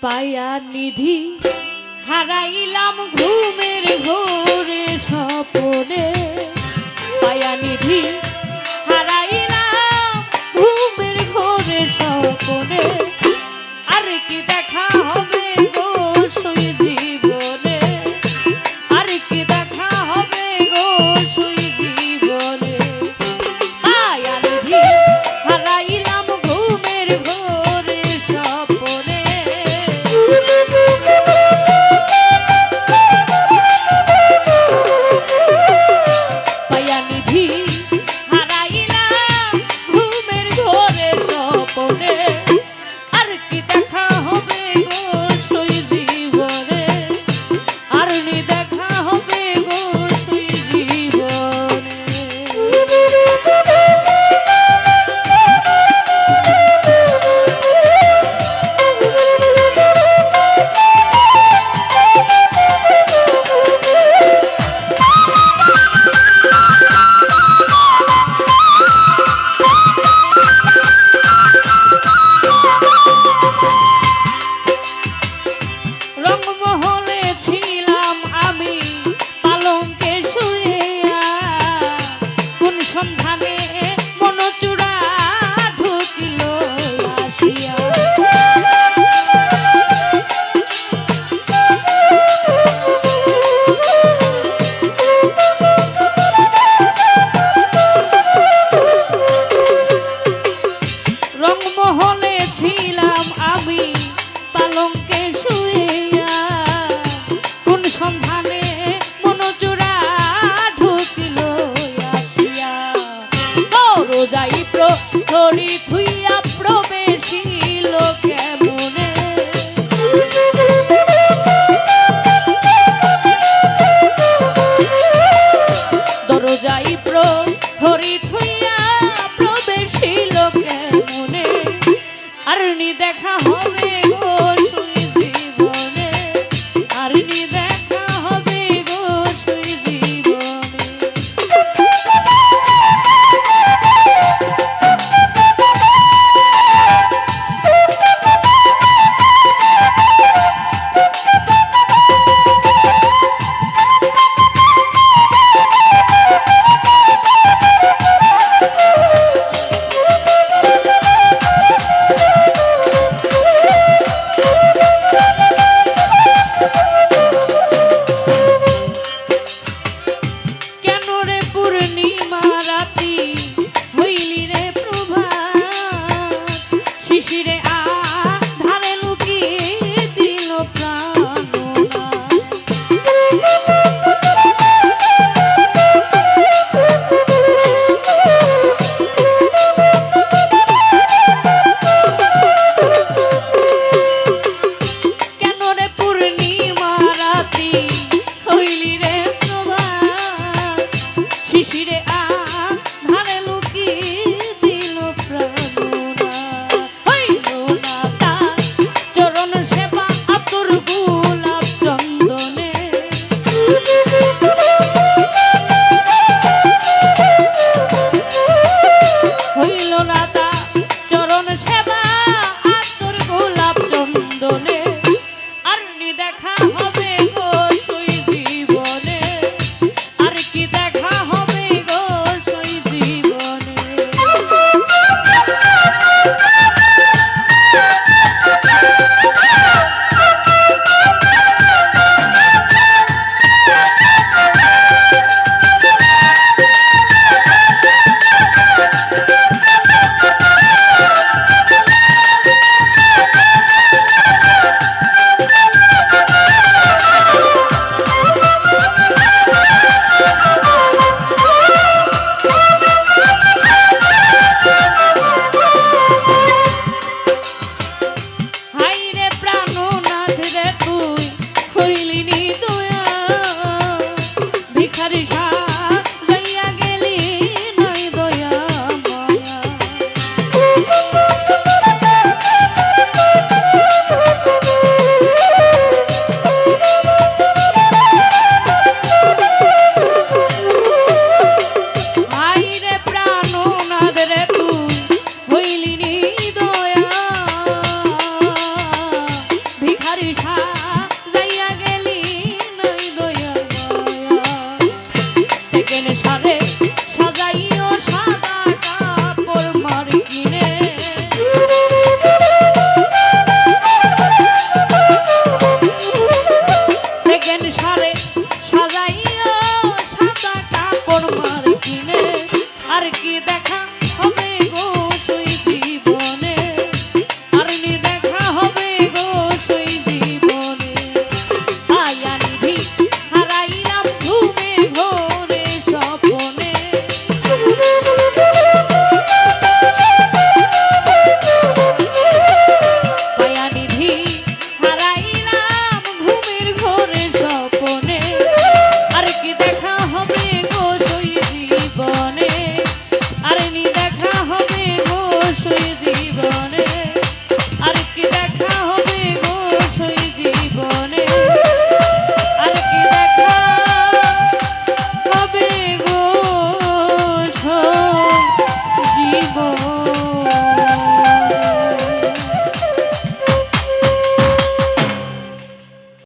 পায়া নিধি হারাইলাম ঘুমের ঘোরে স্বপনে, পায়া নিধি হারাইলাম ঘুমের ঘোরে স্বপনে, আর কি দেখা হবে গো সই জীবনে, আর কি দেখা হবে গো সই জীবনে, পায়া নিধি হারাইলাম ঘুমের ঘোরে স্বপনে। পায়া নিধি হারাইলাম ঘুমের ঘোরে স্বপনে, আর কি দেখা হবে গো সই জীবনে, আর নি দেখা হবে গো সই জীবনে। রংমহলে ছিলাম আমি পালঙ্কে শুইয়া, কোন সন্ধানে মনচূড়া ঢুকিল আসিয়া, রংমহলে ছিলাম আমি পালঙ্কে শুইয়া, কোন সন্ধানে মনচূড়া ঢুকিল আসিয়া, দরজাই প্রহরী থুইয়া প্রবেশিল কেমনে, দরজাই প্রহরী থুইয়া প্রবেশিল কেমনে, আর নি দেখা হবে